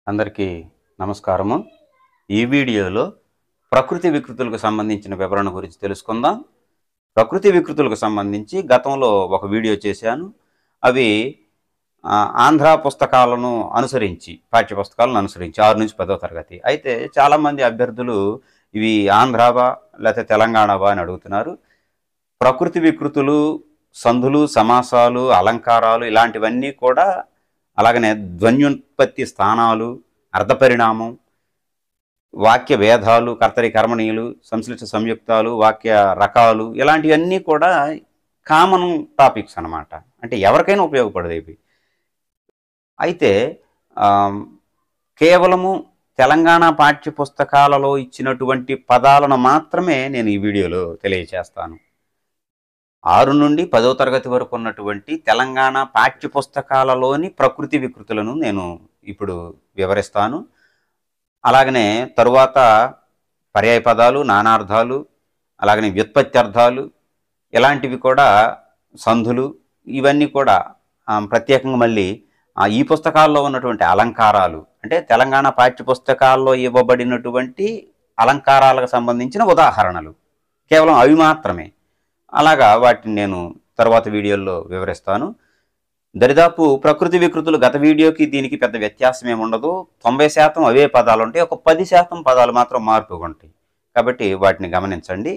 అందరికీ నమస్కారము. ఈ వీడియోలో ప్రకృతి వికృతులకు సంబంధించిన వివరణ గురించి తెలుసుకుందాం. ప్రకృతి వికృతులకు సంబంధించి గతంలో ఒక వీడియో చేశాను. అవి ఆంధ్ర పుస్తకాలను అనుసరించి, పాఠ్య పుస్తకాలను అనుసరించి 6 నుంచి 10వ తరగతి. అయితే చాలామంది అభ్యర్థులు ఇవి ఆంధ్రావా లేకపోతే తెలంగాణవా అని అడుగుతున్నారు. ప్రకృతి వికృతులు, సంధులు, సమాసాలు, అలంకారాలు ఇలాంటివన్నీ కూడా, అలాగనే ధ్వన్యుత్పత్తి స్థానాలు, అర్థపరిణామం, వాక్య భేదాలు, కర్తరి కర్మణీయులు, సంశ్లిష్ట సంయుక్తాలు, వాక్య రకాలు, ఇలాంటివన్నీ కూడా కామన్ టాపిక్స్ అన్నమాట. అంటే ఎవరికైనా ఉపయోగపడేవి. అయితే కేవలము తెలంగాణ పాఠ్య పుస్తకాలలో ఇచ్చినటువంటి పదాలను మాత్రమే నేను ఈ వీడియోలో తెలియచేస్తాను. 6 నుండి 10వ తరగతి వరకు ఉన్నటువంటి తెలంగాణ పాఠ్య పుస్తకాలలోని ప్రకృతి వికృతులను నేను ఇప్పుడు వివరిస్తాను. అలాగనే తరువాత పర్యాయ పదాలు, నానార్థాలు, అలాగనే వ్యుత్పత్త్యర్థాలు, ఇలాంటివి కూడా, సంధులు, ఇవన్నీ కూడా ప్రత్యేకంగా మళ్ళీ ఈ పుస్తకాల్లో ఉన్నటువంటి అలంకారాలు, అంటే తెలంగాణ పాఠ్య పుస్తకాల్లో ఇవ్వబడినటువంటి అలంకారాలకు సంబంధించిన ఉదాహరణలు, కేవలం అవి మాత్రమే. అలాగా వాటిని నేను తర్వాత వీడియోల్లో వివరిస్తాను. దరిదాపు ప్రకృతి వికృతులు గత వీడియోకి దీనికి పెద్ద వ్యత్యాసం ఏమి ఉండదు. 90% అవే పదాలు ఉంటాయి. ఒక 10% పదాలు మాత్రం మార్పుగా ఉంటాయి. కాబట్టి వాటిని గమనించండి.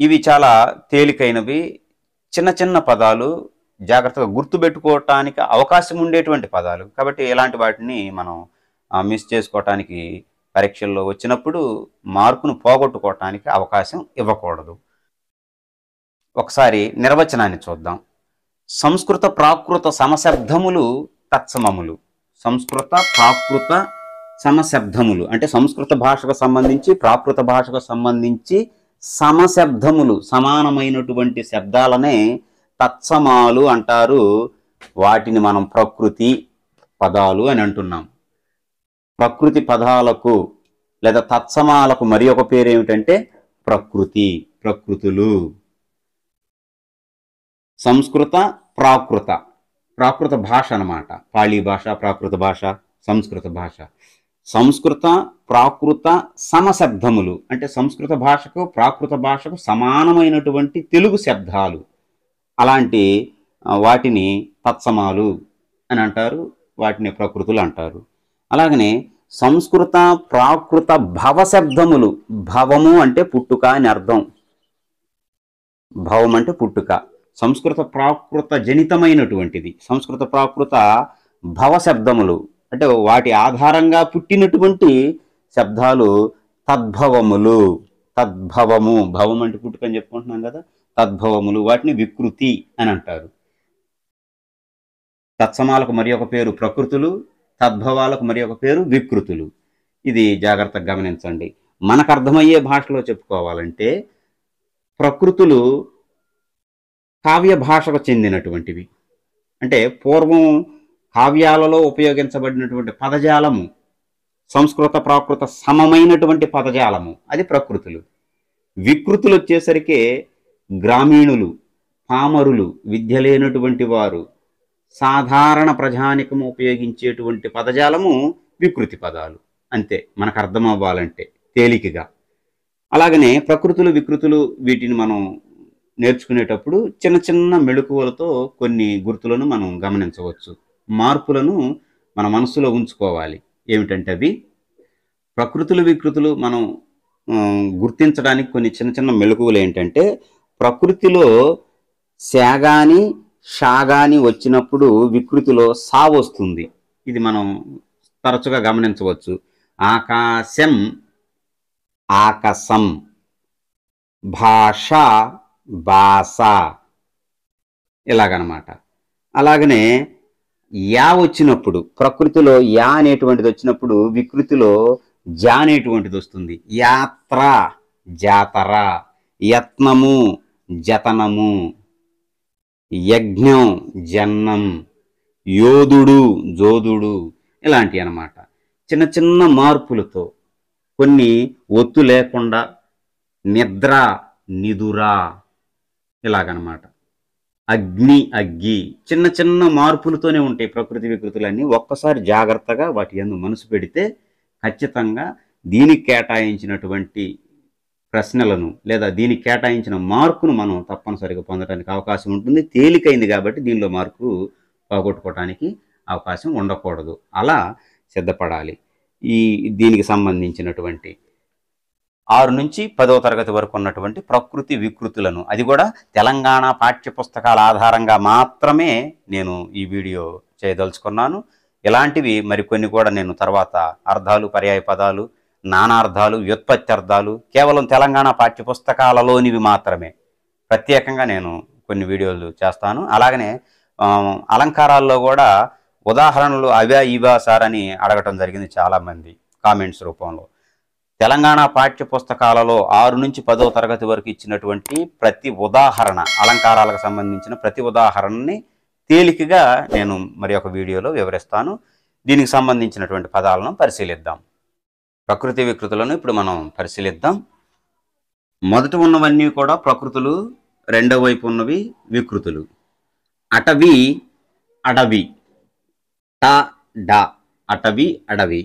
ఇవి చాలా తేలికైనవి, చిన్న చిన్న పదాలు, జాగ్రత్తగా గుర్తుపెట్టుకోవటానికి అవకాశం ఉండేటువంటి పదాలు. కాబట్టి ఇలాంటి వాటిని మనం మిస్ చేసుకోవటానికి, పరీక్షల్లో వచ్చినప్పుడు మార్కును పోగొట్టుకోవటానికి అవకాశం ఇవ్వకూడదు. ఒకసారి నిర్వచనాన్ని చూద్దాం. సంస్కృత ప్రాకృత సమశబ్దములు తత్సమములు. సంస్కృత ప్రాకృత సమశబ్దములు అంటే సంస్కృత భాషకు సంబంధించి, ప్రాకృత భాషకు సంబంధించి సమశబ్దములు, సమానమైనటువంటి శబ్దాలనే తత్సమాలు అంటారు. వాటిని మనం ప్రకృతి పదాలు అని అంటున్నాం. ప్రకృతి పదాలకు లేదా తత్సమాలకు మరి ఒక పేరు ఏమిటంటే ప్రకృతి, ప్రకృతులు. సంస్కృత ప్రాకృత, ప్రాకృత భాష అన్నమాట. పాళీ భాష, ప్రాకృత భాష, సంస్కృత భాష. సంస్కృత ప్రాకృత సమశబ్దములు అంటే సంస్కృత భాషకు, ప్రాకృత భాషకు సమానమైనటువంటి తెలుగు శబ్దాలు, అలాంటి వాటిని తత్సమాలు అని అంటారు. వాటిని ప్రకృతులు అంటారు. అలాగనే సంస్కృత ప్రాకృత భవశబ్దములు. భవము అంటే పుట్టుక అని అర్థం. భవం అంటే పుట్టుక. సంస్కృత ప్రాకృత జనితమైనటువంటిది. సంస్కృత ప్రాకృత భవశబ్దములు అంటే వాటి ఆధారంగా పుట్టినటువంటి శబ్దాలు తద్భవములు. తద్భవము, భవం అంటే పుట్టుక అని చెప్పుకుంటున్నాం కదా, తద్భవములు. వాటిని వికృతి అని అంటారు. తత్సమాలకు మరి ఒక పేరు ప్రకృతులు, తద్భవాలకు మరి ఒక పేరు వికృతులు. ఇది జాగ్రత్తగా గమనించండి. మనకు అర్థమయ్యే భాషలో చెప్పుకోవాలంటే ప్రకృతులు కావ్య భాషకు చెందినటువంటివి. అంటే పూర్వం కావ్యాలలో ఉపయోగించబడినటువంటి పదజాలము, సంస్కృత ప్రాకృత సమమైనటువంటి పదజాలము, అది ప్రకృతులు. వికృతులు వచ్చేసరికి గ్రామీణులు, పామరులు, విద్య లేనటువంటి వారు, సాధారణ ప్రజానికము ఉపయోగించేటువంటి పదజాలము వికృతి పదాలు. అంతే, మనకు అర్థం అవ్వాలంటే తేలికగా. అలాగనే ప్రకృతులు, వికృతులు, వీటిని మనం నేర్చుకునేటప్పుడు చిన్న చిన్న మెళకువలతో కొన్ని గుర్తులను మనం గమనించవచ్చు. మార్పులను మన మనసులో ఉంచుకోవాలి. ఏమిటంటే అవి ప్రకృతులు, వికృతులు మనం గుర్తించడానికి కొన్ని చిన్న చిన్న మెళకువలు ఏంటంటే, ప్రకృతిలో శాగాని షాగాని వచ్చినప్పుడు వికృతిలో సా వస్తుంది. ఇది మనం తరచుగా గమనించవచ్చు. ఆకాశం, ఆకాశం. భాష, బాస, ఇలాగనమాట. అలాగనే యా వచ్చినప్పుడు, ప్రకృతిలో యా అనేటువంటిది వచ్చినప్పుడు వికృతిలో జా అనేటువంటిది వస్తుంది. యాత్ర, జాతర. యత్నము, జతనము. యజ్ఞం, జన్నం. యోధుడు, జోదుడు, ఇలాంటివి అన్నమాట. చిన్న చిన్న మార్పులతో, కొన్ని ఒత్తు లేకుండా, నిద్ర, నిదురా, ఇలాగనమాట. అగ్ని, అగ్గి. చిన్న చిన్న మార్పులతోనే ఉంటాయి ప్రకృతి వికృతులన్నీ. ఒక్కసారి జాగ్రత్తగా వాటి యందు మనసు పెడితే ఖచ్చితంగా దీనికి కేటాయించినటువంటి ప్రశ్నలను లేదా దీనికి కేటాయించిన మార్కును మనం తప్పనిసరిగా పొందడానికి అవకాశం ఉంటుంది. తేలికైంది కాబట్టి దీనిలో మార్కు పోగొట్టుకోవడానికి అవకాశం ఉండకూడదు. అలా సిద్ధపడాలి. దీనికి సంబంధించినటువంటి 6 నుంచి 10వ తరగతి వరకు ఉన్నటువంటి ప్రకృతి వికృతులను, అది కూడా తెలంగాణ పాఠ్యపుస్తకాల ఆధారంగా మాత్రమే నేను ఈ వీడియో చేయదలుచుకున్నాను. ఇలాంటివి మరికొన్ని కూడా నేను తర్వాత అర్థాలు, పర్యాయ పదాలు, నానార్థాలు, వ్యుత్పత్త్యర్థాలు కేవలం తెలంగాణ పాఠ్యపుస్తకాలలోనివి మాత్రమే ప్రత్యేకంగా నేను కొన్ని వీడియోలు చేస్తాను. అలాగనే అలంకారాల్లో కూడా ఉదాహరణలు అవా ఇవా సార్ అని అడగటం జరిగింది చాలామంది కామెంట్స్ రూపంలో. తెలంగాణ పాఠ్యపుస్తకాలలో 6 నుంచి 10వ తరగతి వరకు ఇచ్చినటువంటి ప్రతి ఉదాహరణ, అలంకారాలకు సంబంధించిన ప్రతి ఉదాహరణని తేలికగా నేను మరి ఒక వీడియోలో వివరిస్తాను. దీనికి సంబంధించినటువంటి పదాలను పరిశీలిద్దాం. ప్రకృతి వికృతులను ఇప్పుడు మనం పరిశీలిద్దాం. మొదట ఉన్నవన్నీ కూడా ప్రకృతులు, రెండో వైపు ఉన్నవి వికృతులు. అటవీ, అడవి. ట డ అటవీ, అడవి.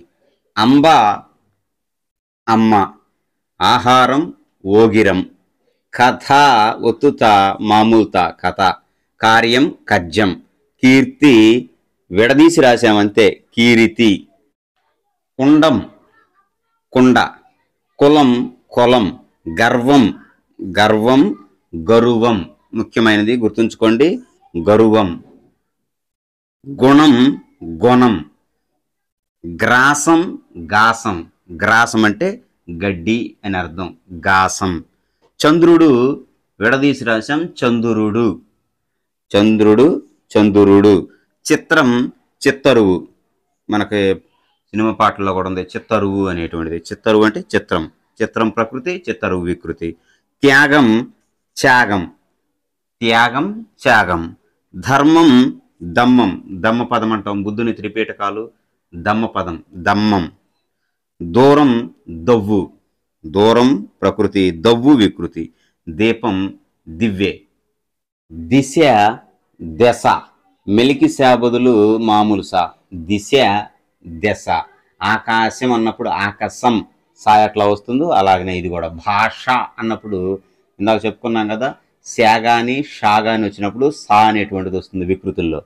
అంబ, అమ్మ. ఆహారం, ఓగిరం. కథ, ఒత్తుత, మామూలుత, కథ. కార్యం, కజ్జం. కీర్తి విడదీసి రాశామంతే, కీరితి. కుండం, కుండ. కులం, కొలం. గర్వం, గర్వం. గరువం, ముఖ్యమైనది గుర్తుంచుకోండి, గరువం. గుణం, గుణం. గ్రాసం, గాసం. గ్రాసం అంటే గడ్డి అని అర్థం, గాసం. చంద్రుడు విడదీసి రాశాం, చంద్రుడు. చంద్రుడు, చంద్రుడు. చిత్రం, చిత్తరువు. మనకి సినిమా పాటల్లో కూడా ఉంది చిత్తరువు అనేటువంటిది. చిత్తరువు అంటే చిత్రం. చిత్రం ప్రకృతి, చిత్తరువు వికృతి. త్యాగం, త్యాగం. త్యాగం, త్యాగం. ధర్మం, దమ్మం. దమ్మ పదం అంటాం, బుద్ధుని త్రిపీఠకాలు దమ్మ పదం, దమ్మం. దూరం, దవ్వు. దూరం ప్రకృతి, దవ్వు వికృతి. దీపం, దివ్వె. దిశ, దశ. మెలికి సా బదులు మామూలు సా, దిశ, దశ. ఆకాశం అన్నప్పుడు ఆకాశం సా ఎట్లా వస్తుందో అలాగనే ఇది కూడా. భాష అన్నప్పుడు ఇందాక చెప్పుకున్నాం కదా, శా గాని షా గాని వచ్చినప్పుడు సా అనేటువంటిది వస్తుంది వికృతుల్లో.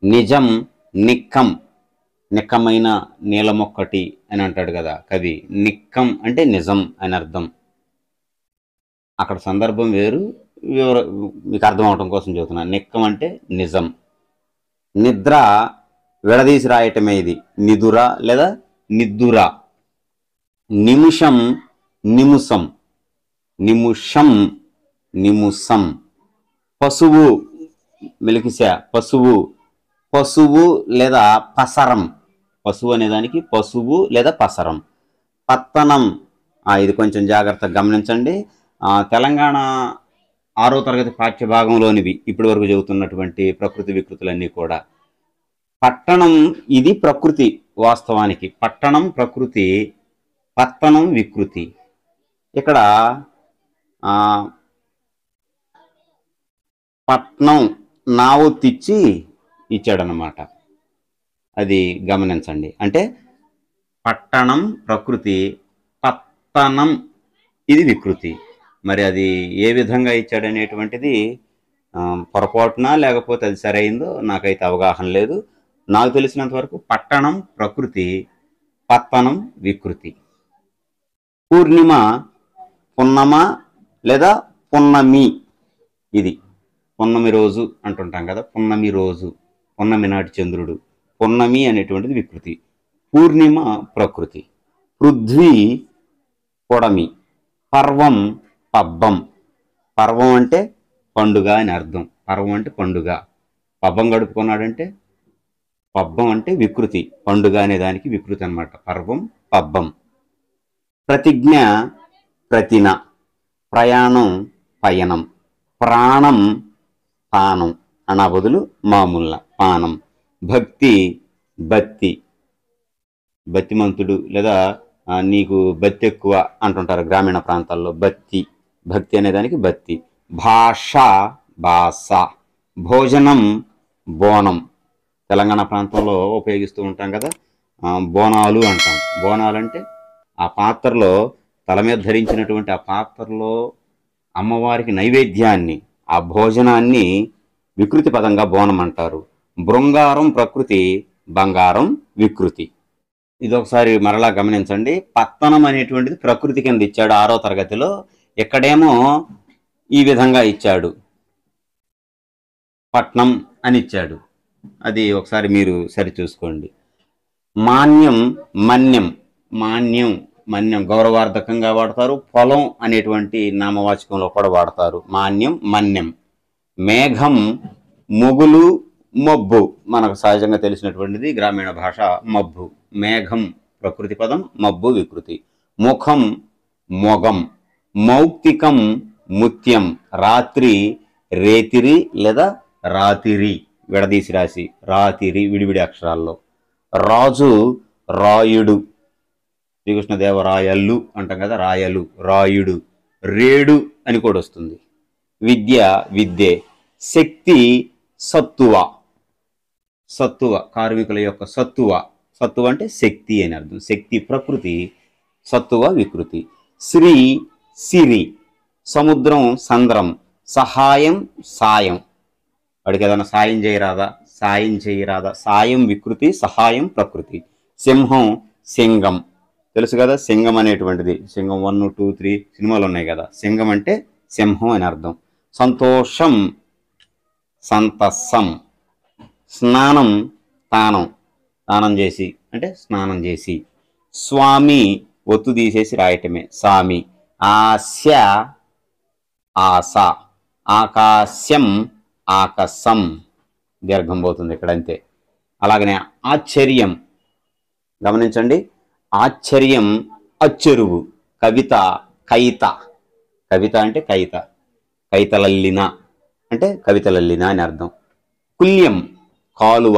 నిజం, నిక్కం. నిక్కమైన నీలమొక్కటి అని అంటాడు కదా కవి. నిక్కం అంటే నిజం అని అర్థం. అక్కడ సందర్భం వేరు, మీకు అర్థం అవటం కోసం చెబుతున్నాను. నిక్కం అంటే నిజం. నిద్ర విడదీసి రాయటమే ఇది, నిదుర లేదా నిద్దుర. నిమిషం, నిముసం. నిముషం, నిముసం. పశువు, మెలికిసా, పశువు. పశువు లేదా పసరం. పశువు అనేదానికి పశువు లేదా పసరం. పత్తనం, ఇది కొంచెం జాగ్రత్తగా గమనించండి. తెలంగాణ 6వ తరగతి పాఠ్యభాగంలోనివి ఇప్పటి వరకు చెబుతున్నటువంటి ప్రకృతి వికృతులన్నీ కూడా. పట్టణం, ఇది ప్రకృతి వాస్తవానికి. పట్టణం ప్రకృతి, పత్తనం వికృతి. ఇక్కడ పట్నం నావు తెచ్చి ఇచ్చాడనమాట, అది గమనించండి. అంటే పట్టణం ప్రకృతి, పత్తనం ఇది వికృతి. మరి అది ఏ విధంగా ఇచ్చాడనేటువంటిది పొరపాటున లేకపోతే అది సరైందో నాకైతే అవగాహన లేదు. నాకు తెలిసినంత వరకు పట్టణం ప్రకృతి, పత్తనం వికృతి. పూర్ణిమ, పున్నమ లేదా పున్నమి. ఇది పున్నమి రోజు అంటుంటాం కదా, పున్నమి రోజు, పున్నమి నాటి చంద్రుడు. పున్నమి అనేటువంటిది వికృతి. పూర్ణిమ ప్రకృతి. పృథ్వీ, పొడమి. పర్వం, పబ్బం. పర్వం అంటే పండుగ అని అర్థం. పర్వం అంటే పండుగ. పబ్బం గడుపుకున్నాడంటే, పబ్బం అంటే వికృతి, పండుగ అనే దానికి వికృతి అన్నమాట. పర్వం, పబ్బం. ప్రతిజ్ఞ, ప్రతిన. ప్రయాణం, పయనం. ప్రాణం, పానం. అనా బదులు మామూల, పానం. భక్తి, బత్తి. బత్తిమంతుడు లేదా నీకు బత్తి ఎక్కువ అంటుంటారు గ్రామీణ ప్రాంతాల్లో. బత్తి, భక్తి అనేదానికి బత్తి. భాష, భాష. భోజనం బోనం, తెలంగాణ ప్రాంతంలో ఉపయోగిస్తూ ఉంటాం కదా, బోనాలు అంటాం. బోనాలు అంటే ఆ పాత్రలో తల మీద ధరించినటువంటి ఆ పాత్రలో అమ్మవారికి నైవేద్యాన్ని, ఆ భోజనాన్ని వికృతి పదంగా బోనం అంటారు. బృంగారం ప్రకృతి, బంగారం వికృతి. ఇది ఒకసారి మరలా గమనించండి. పత్తనం అనేటువంటిది ప్రకృతి కింద ఇచ్చాడు 6వ తరగతిలో, ఇక్కడేమో ఈ విధంగా ఇచ్చాడు, పట్నం అని ఇచ్చాడు. అది ఒకసారి మీరు సరిచూసుకోండి. మాన్యం మన్యం, మాన్యం మన్యం గౌరవార్థకంగా వాడతారు. పొలం అనేటువంటి నామవాచకంలో కూడా వాడతారు, మాన్యం మన్యం. మేఘం మొగులు మబ్బు, మనకు సహజంగా తెలిసినటువంటిది గ్రామీణ భాష మబ్బు. మేఘం ప్రకృతి పదం, మబ్బు వికృతి. ముఖం మొగం, మౌక్తికం ముత్యం, రాత్రి రేతిరి లేదా రాతిరి, విడదీసి రాసి రాతిరి విడివిడి అక్షరాల్లో. రాజు రాయుడు, శ్రీకృష్ణదేవరాయల్లు అంటాం కదా, రాయలు రాయుడు. రేడు అని కూడా వస్తుంది. విద్య విద్యే. శక్తి సత్తువ, సత్తువ కార్మికుల యొక్క సత్తువ. సత్తువ అంటే శక్తి అని అర్థం. శక్తి ప్రకృతి, సత్తువ వికృతి. శ్రీ సిరి, సముద్రం సంద్రం. సహాయం సాయం, వాడికి ఏదైనా సాయం చేయరాదా, సాయం చేయరాదా. సాయం వికృతి, సహాయం ప్రకృతి. సింహం సింగం, తెలుసు కదా సింగం అనేటువంటిది. సింగం 1, 2, 3 సినిమాలు ఉన్నాయి కదా. సింగం అంటే సింహం అని అర్థం. సంతోషం సంతసం. స్నానం తానం, స్నానం చేసి అంటే స్నానం చేసి. స్వామి ఒత్తు తీసేసి రాయటమే స్వామి. ఆశ ఆశ. ఆకాశం ఆకాశం, దీర్ఘం పోతుంది ఇక్కడ అంతే. అలాగనే ఆశ్చర్యం, గమనించండి. ఆశ్చర్యం అచ్చెరువు. కవిత కైత, కవిత అంటే కైత, కైతలల్లిన అంటే కవితలల్లిన అని అర్థం. కుల్యం కాలువ.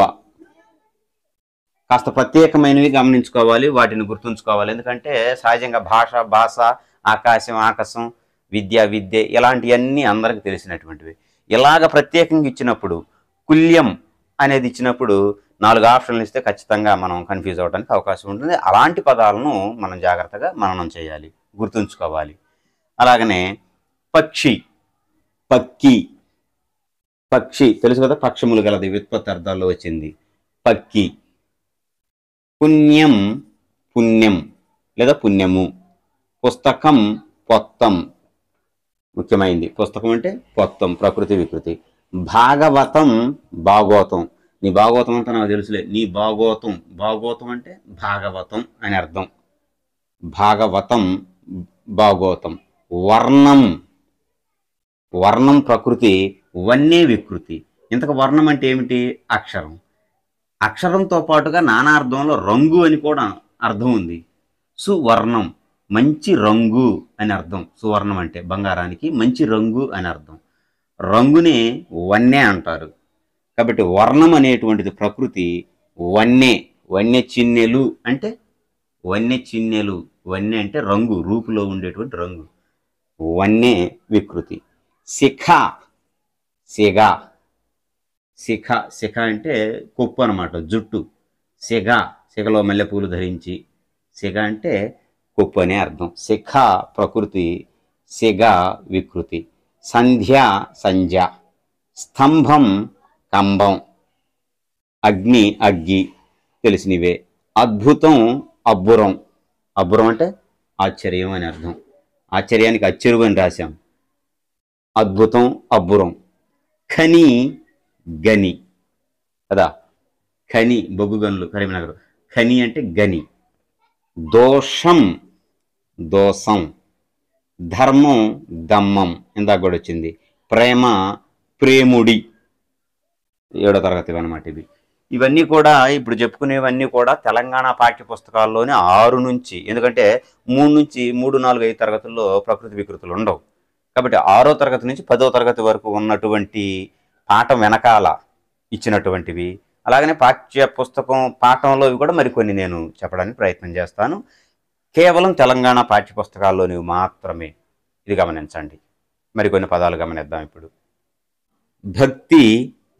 కాస్త ప్రత్యేకమైనవి గమనించుకోవాలి, వాటిని గుర్తుంచుకోవాలి. ఎందుకంటే సహజంగా భాష, ఆకాశం ఆకాశం, విద్య విద్య, ఇలాంటివన్నీ అందరికి తెలిసినటువంటివి. ఇలాగ ప్రత్యేకంగా ఇచ్చినప్పుడు, కుల్యం అనేది ఇచ్చినప్పుడు 4 ఆప్షన్లు ఇస్తే ఖచ్చితంగా మనం కన్ఫ్యూజ్ అవ్వడానికి అవకాశం ఉంటుంది. అలాంటి పదాలను మనం జాగ్రత్తగా మననం చేయాలి, గుర్తుంచుకోవాలి. అలాగనే పక్షి, పక్కి. పక్షి తెలుసు కదా, పక్షములు గలది, వ్యుత్పత్తి అర్థాల్లో వచ్చింది పక్కి. పుణ్యం పుణ్యం లేదా పుణ్యము. పుస్తకం పొత్తం, ముఖ్యమైంది. పుస్తకం అంటే పొత్తం, ప్రకృతి వికృతి. భాగవతం భాగవతం. నీ భాగవతం అంతా నాకు తెలుసులే, నీ భాగవతం. భాగవతం అంటే భాగవతం అని అర్థం. భాగవతం భాగవతం. వర్ణం, వర్ణం ప్రకృతి, వన్నే వికృతి. ఇంతకు వర్ణం అంటే ఏమిటి? అక్షరం. అక్షరంతో పాటుగా నానార్థంలో రంగు అని కూడా అర్థం ఉంది. సువర్ణం మంచి రంగు అని అర్థం. సువర్ణం అంటే బంగారానికి మంచి రంగు అని అర్థం. రంగునే వన్నె అంటారు. కాబట్టి వర్ణం అనేటువంటిది ప్రకృతి. వన్నె, వన్నె చిన్నెలు అంటే వన్నె చిన్నెలు. వన్నె అంటే రంగు, రూపులో ఉండేటువంటి రంగు. వన్నె వికృతి. శిఖ సిగ. శిఖ, శిఖ అంటే కొప్పు అనమాట, జుట్టు. సిగ, సిగలో మల్లెపూలు ధరించి. సిగ అంటే కొప్పు అనే అర్థం. శిఖ ప్రకృతి, సిగ వికృతి. సంధ్య సంధ్య. స్తంభం కంబం. అగ్ని అగ్గి, తెలిసినవే. అద్భుతం అబ్బురం. అబ్బురం అంటే ఆశ్చర్యం అని అర్థం. ఆశ్చర్యానికి అచ్చెరువు అని రాశాం. అద్భుతం అబ్బురం. ఖని గని కదా, ఖని బొగ్గు గనులు కరీంనగర్. ఖని అంటే గని. దోషం దోషం. ధర్మం దమ్మం, ఇందాక కూడా వచ్చింది. ప్రేమ ప్రేముడి, 7వ తరగతి అన్నమాట ఇవి. ఇవన్నీ కూడా ఇప్పుడు చెప్పుకునేవన్నీ కూడా తెలంగాణ పాఠ్య పుస్తకాల్లోనే 6 నుంచి, ఎందుకంటే 3 నుంచి 3, 4, 5 తరగతుల్లో ప్రకృతి వికృతులు ఉండవు. కాబట్టి 6వ తరగతి నుంచి 10వ తరగతి వరకు ఉన్నటువంటి పాఠం వెనకాల ఇచ్చినటువంటివి. అలాగనే పాఠ్య పుస్తకం పాఠంలో కూడా మరికొన్ని నేను చెప్పడానికి ప్రయత్నం చేస్తాను. కేవలం తెలంగాణ పాఠ్య పుస్తకాల్లోనివి మాత్రమే, ఇది గమనించండి. మరికొన్ని పదాలు గమనిద్దాం ఇప్పుడు. భక్తి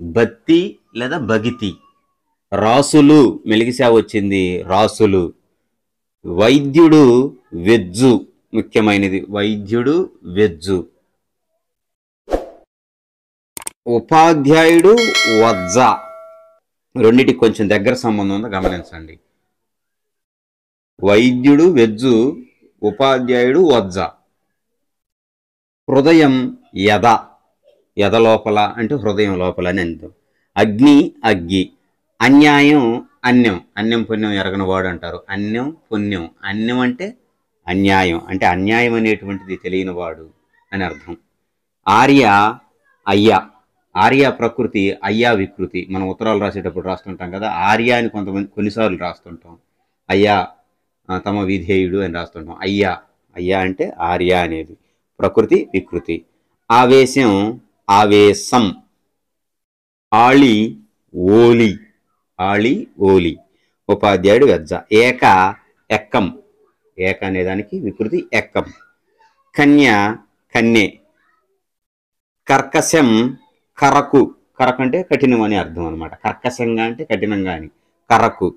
బత్తి లేదా భగితి. రాసులు మెలిగిసా వచ్చింది రాసులు. వైద్యుడు వెజ్జు, ముఖ్యమైనది వైద్యుడు వెజ్జు. ఉపాధ్యాయుడు వజ్జ. రెండిటికి కొంచెం దగ్గర సంబంధం ఉందో గమనించండి. వైద్యుడు వెజ్జు, ఉపాధ్యాయుడు వజ్జ. హృదయం యద, యద లోపల అంటే హృదయం లోపల అని అంటాం. అగ్ని అగ్గి. అన్యాయం అన్యం, అన్యం పుణ్యం ఎరగని వాడు అంటారు. అన్యం పుణ్యం, అన్యం అంటే అన్యాయం, అంటే అన్యాయం అనేటువంటిది తెలియని వాడు అని అర్థం. ఆర్య అయ్య. ఆర్య ప్రకృతి, అయ్యా వికృతి. మనం ఉత్తరాలు రాసేటప్పుడు రాస్తుంటాం కదా, ఆర్య అని కొన్నిసార్లు రాస్తుంటాం. అయ్యా తమ విధేయుడు అని రాస్తుంటాం. అయ్యా, అయ్యా అంటే ఆర్య అనేది ప్రకృతి వికృతి. ఆవేశం ఆవేశం. ఆళి ఓలి, ఆళి ఓలి. ఉపాధ్యాయుడు వెజ్జ. ఏక ఎక్కం, ఏక అనేదానికి వికృతి ఎక్కం. కన్య కన్యే. కర్కశం కరకు, కరకు అంటే కఠినం అని అర్థం అనమాట. కర్కశంగా అంటే కఠినంగా అని, కరకు.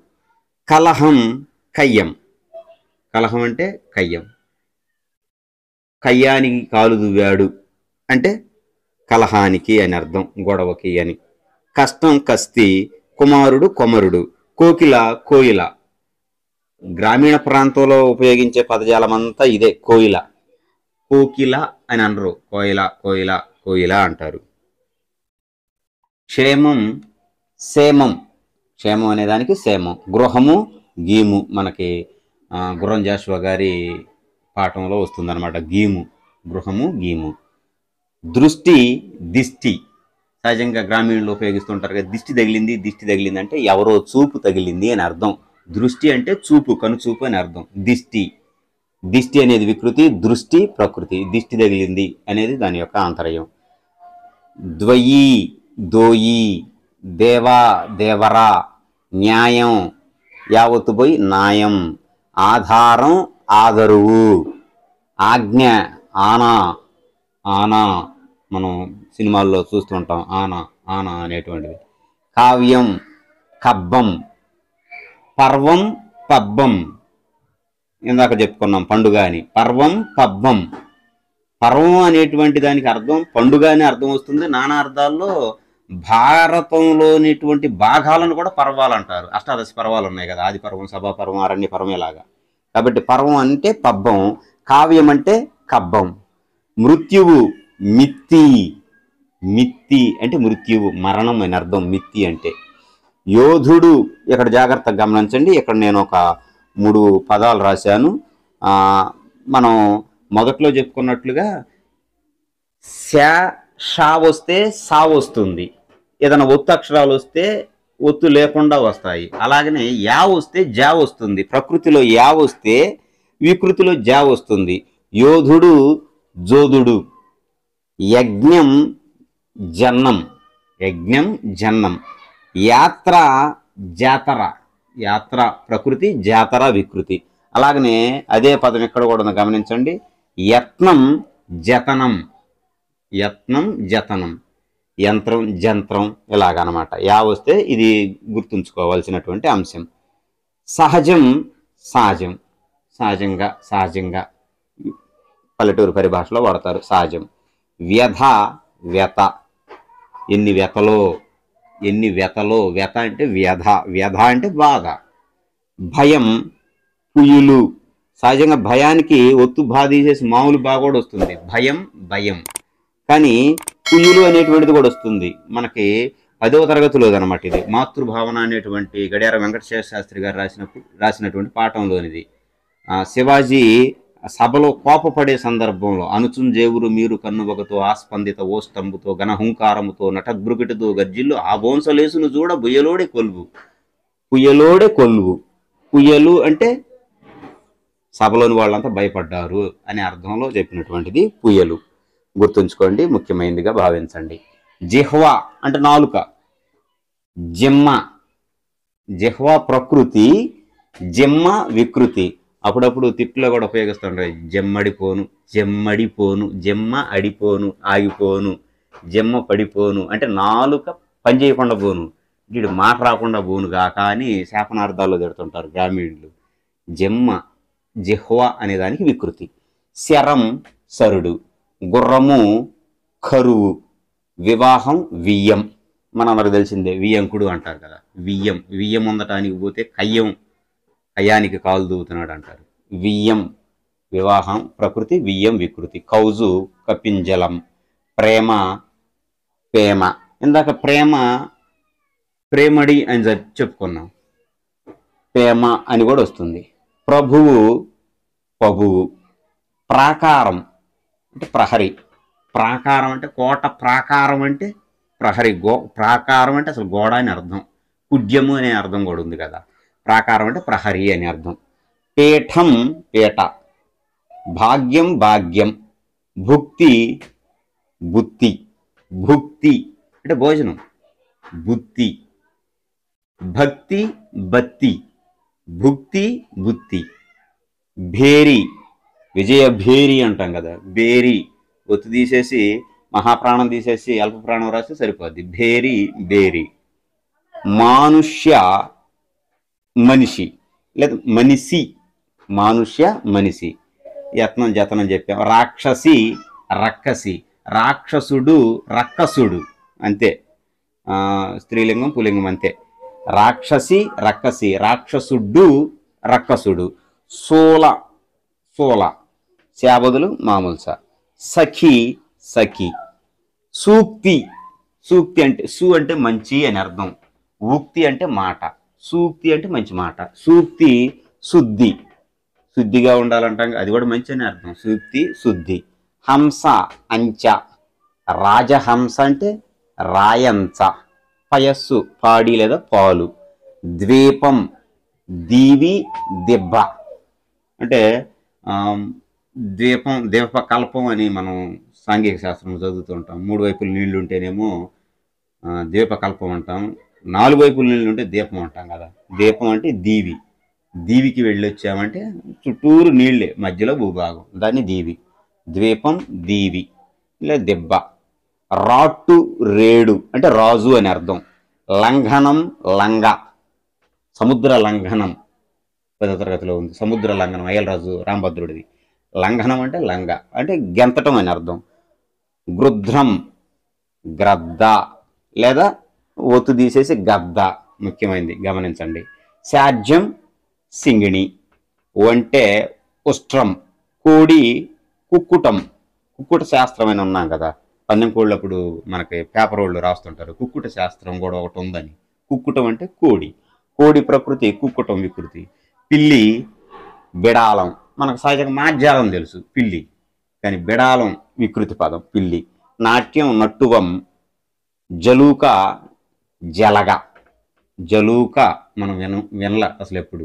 కలహం కయ్యం, కలహం అంటే కయ్యం. కయ్యానికి కాలు దువ్వాడు అంటే కలహానికి అని అర్థం, గొడవకి అని. కష్టం కస్తి. కుమారుడు కొమరుడు. కోకిల కోయిల. గ్రామీణ ప్రాంతంలో ఉపయోగించే పదజాలం అంతా ఇదే, కోయిల. కోకిల అని అనరు, కోయిల కోయిల కోయిల అంటారు. క్షేమం సేమం, క్షేమం అనేదానికి సేమం. గృహము గీము, మనకి గుర్రం జాషువా గారి పాఠంలో వస్తుందన్నమాట. గీము, గృహము గీము. దృష్టి దిష్టి. సహజంగా గ్రామీణులు ఉపయోగిస్తుంటారు కదా, దిష్టి తగిలింది, దిష్టి తగిలింది అంటే ఎవరో చూపు తగిలింది అని అర్థం. దృష్టి అంటే చూపు, కనుచూపు అని అర్థం. దిష్టి, దిష్టి అనేది వికృతి, దృష్టి ప్రకృతి. దిష్టి తగిలింది అనేది దాని యొక్క ఆంతర్యం. ద్వయి దోయి. దేవా దేవరా. న్యాయం యావత్తు పోయి న్యాయం. ఆధారం ఆదరువు. ఆజ్ఞ ఆనా, ఆనా మనం సినిమాల్లో చూస్తుంటాం, ఆనా ఆనా అనేటువంటిది. కావ్యం కబ్బం. పర్వం పబ్బం, ఇందాక చెప్పుకున్నాం పండుగ అని. పర్వం పబ్బం. పర్వం అనేటువంటి దానికి అర్థం పండుగ అని అర్థం వస్తుంది. నానా అర్థాల్లో భారతంలోనిటువంటి భాగాలను కూడా పర్వాలు అంటారు. అష్టాదశ పర్వాలు ఉన్నాయి కదా, ఆది పర్వం, సభా పర్వం, అరణ్య పర్వం ఇలాగా. కాబట్టి పర్వం అంటే పబ్బం, కావ్యం అంటే కబ్బం. మృత్యువు మిత్తి. మిత్తి అంటే మృత్యువు, మరణం అని అర్థం మిత్తి అంటే. యోధుడు, ఇక్కడ జాగ్రత్తగా గమనించండి. ఇక్కడ నేను ఒక 3 పదాలు రాశాను. మనం మొదట్లో చెప్పుకున్నట్లుగా షా వస్తే సా వస్తుంది. ఏదైనా ఒత్తు అక్షరాలు వస్తే ఒత్తు లేకుండా వస్తాయి. అలాగనే యా వస్తే జా వస్తుంది. ప్రకృతిలో యా వస్తే వికృతిలో జా వస్తుంది. యోధుడు జోధుడు. యజ్ఞం జన్నం, యజ్ఞం జన్నం. యాత్ర జాతర, యాత్ర ప్రకృతి, జాతర వికృతి. అలాగనే అదే పదం ఇక్కడ కూడా గమనించండి. యత్నం జతనం, యత్నం జతనం. యంత్రం జంత్రం ఇలాగనమాట. యా వస్తే ఇది గుర్తుంచుకోవాల్సినటువంటి అంశం. సహజం సహజం, సహజంగా సహజంగా పల్లెటూరు పరిభాషలో వాడతారు సహజం. వ్యధ వ్యత. ఎన్ని వ్యతలో, ఎన్ని వ్యతలో. వ్యత అంటే వ్యధ, వ్యధ అంటే బాధ. భయం పుయులు. సహజంగా భయానికి ఒత్తు బాధ తీసేసి మామూలు బాగా కూడా వస్తుంది, భయం భయం. కానీ పుయులు అనేటువంటిది కూడా వస్తుంది మనకి 10వ తరగతిలో అనమాట. ఇది మాతృభావన అనేటువంటి గడియార వెంకటశేష శాస్త్రి గారు రాసినటువంటి పాఠంలోనిది. శివాజీ సభలో కోపపడే సందర్భంలో అనుచుంజేవురు మీరు కన్నువగతో ఆస్పందిత ఓష్టంబుతో ఘనహుంకారముతో నటద్భృకిటితో గర్జిల్లు ఆ బోంసలేసును చూడ బుయ్యలోడే కొల్వు. పుయ్యలోడే కొల్వు. పుయ్యలు అంటే సభలోని వాళ్ళంతా భయపడ్డారు అనే అర్థంలో చెప్పినటువంటిది పుయ్యలు. గుర్తుంచుకోండి, ముఖ్యమైనదిగా భావించండి. జిహ్వ అంటే నాలుక. జిమ్మ, జిహ్వ ప్రకృతి, జిమ్మ వికృతి. అప్పుడప్పుడు తిట్లో కూడా ఉపయోగిస్తుంటారు. జమ్మడిపోను, జమ్మడిపోను, జమ్మ అడిపోను, ఆగిపోను. జమ్మ పడిపోను అంటే నాలుక పని చేయకుండా పోను, వీడు మాట రాకుండా పోను గాక అని శాపనార్థాల్లో తిడుతుంటారు గ్రామీణులు. జమ్మ జిహ్వ అనే దానికి వికృతి. శరం సరుడు, గుర్రము కరువు, వివాహం వియ్యం. మనందరికి తెలిసిందే వియ్యంకుడు అంటారు కదా. వియ్యం ఉండటానికి పోతే కయ్యానికి కాలు దూవుతున్నాడు అంటారు. వియ్యం వివాహం ప్రకృతి, వియ్యం వికృతి. కౌజు కపింజలం, ప్రేమ ప్రేమ. ఇందాక ప్రేమడి అని చెప్పుకున్నాం, ప్రేమ అని కూడా వస్తుంది. ప్రభువు పబువు. ప్రాకారం అంటే ప్రహరీ. ప్రాకారం అంటే కోట, ప్రాకారం అంటే ప్రహరీ. ప్రాకారం అంటే అసలు గోడ అని అర్థం. కుడ్యము అనే అర్థం కూడా ఉంది కదా. ప్రాకారం అంటే ప్రహరీ అని అర్థం. పీఠం పీట. భాగ్యం భాగ్యం. భుక్తి బుత్తి. భుక్తి అంటే భోజనం, బుత్తి. భక్తి బత్తి. భుక్తి బుత్తి. భేరి విజయ భేరి అంటాం కదా. బేరి ఒత్తు తీసేసి మహాప్రాణం తీసేసి అల్ప ప్రాణం రాస్తే సరిపోద్ది. భేరి బేరి. మానుష్య మనిషి లేదా మనిషి. మానుష్య మనిషి. యత్నం జతనం చెప్పాం. రాక్షసి రక్కసి. రాక్షసుడు రక్కసుడు అంతే. స్త్రీలింగం పులింగం అంతే. రాక్షసి రక్కసి, రాక్షసుడు రక్కసుడు. సోల శాబదులు మామూలు సా. సఖి సఖి. సూక్తి అంటే అంటే మంచి అని అర్థం. ఉక్తి అంటే మాట. సూక్తి అంటే మంచి మాట. సూక్తి శుద్ధిగా ఉండాలంటాం, అది కూడా మంచి అని అర్థం. సూక్తి శుద్ధి. హంస అంచ. రాజహంస అంటే రాయంచ. పయస్సు పాడి లేదా పాలు. ద్వీపం దీవి దిబ్బ అంటే ద్వీపకల్పం అని మనం సాంఘిక శాస్త్రం చదువుతుంటాం. 3 వైపులు నీళ్లు ఉంటేనేమో ద్వీపకల్పం అంటాం, 4 వైపులు నీళ్ళు ఉంటే దీపం అంటాం కదా. దీపం అంటే దీవికి వెళ్ళొచ్చామంటే చుట్టూరు నీళ్ళే, మధ్యలో భూభాగం, దాన్ని దీవి. ద్వీపం దీవి లేదా దిబ్బ. రాట్టు రేడు అంటే రాజు అని అర్థం. లంఘనం లంగ. సముద్ర లంఘనం 10వ తరగతిలో ఉంది. సముద్ర లంఘనం అయ్యలరాజు రాంభద్రుడిది. లంఘనం అంటే లంగ అంటే గెంతటం అని అర్థం. గృధ్రం గ్రద్ద లేదా ఒత్తు తీసేసి గద్ద. ముఖ్యమైనది గమనించండి. శాజ్యం సింగిణి. అంటే ఉష్ట్రం. కోడి కుక్కుటం. కుక్కుట శాస్త్రం అని ఉన్నాం కదా. పన్నెం కోళ్ళప్పుడు మనకి పేపర్ వాళ్ళు రాస్తుంటారు కుక్కుట శాస్త్రం కూడా ఒకటి ఉందని. కుక్కుటం అంటే కోడి ప్రకృతి, కుక్కుటం వికృతి. పిల్లి బిడాలం. మనకు సహజంగా మాధ్యాలం తెలుసు పిల్లి, కానీ బిడాలం వికృతి పదం పిల్లి. నాట్యం నట్టువం. జలూక జలగ. జలూక మనం వినల అసలు ఎప్పుడు.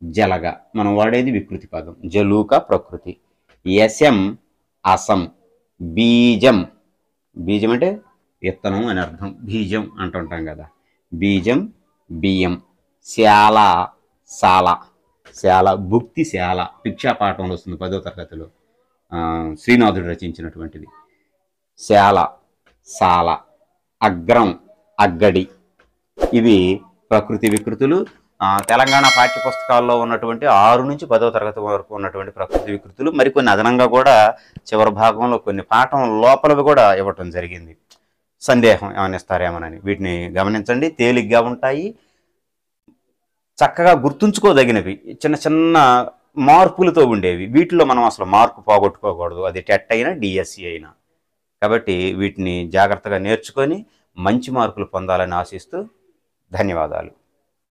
జలగ మనం వాడేది వికృతి పదం. జలూక ప్రకృతి. యశం అసం. బీజం అంటే విత్తనం అని అర్థం. బీజం అంటుంటాం కదా. బీజం బియ్యం. శాల భుక్తి. భిక్షాపాఠంలో వస్తుంది 10వ తరగతిలో, శ్రీనాథుడు రచించినటువంటిది. శాల. అగ్రం అగ్గడి. ఇవి ప్రకృతి వికృతులు. తెలంగాణ పాఠ్యపుస్తకాల్లో ఉన్నటువంటి 6 నుంచి 10వ తరగతి వరకు ఉన్నటువంటి ప్రకృతి వికృతులు. మరికొన్ని అదనంగా కూడా చివరి భాగంలో కొన్ని పాఠం లోపలవి కూడా ఇవ్వటం జరిగింది. సందేహం ఏమైనా ఇస్తారేమోనని వీటిని గమనించండి. తేలిగ్గా ఉంటాయి, చక్కగా గుర్తుంచుకోదగినవి, చిన్న చిన్న మార్పులతో ఉండేవి. వీటిలో మనం అసలు మార్పు పోగొట్టుకోకూడదు, అది టెట్ అయినా డిఎస్సి అయినా. కాబట్టి వీటిని జాగ్రత్తగా నేర్చుకొని మంచి మార్కులు పొందాలని ఆశిస్తూ ధన్యవాదాలు.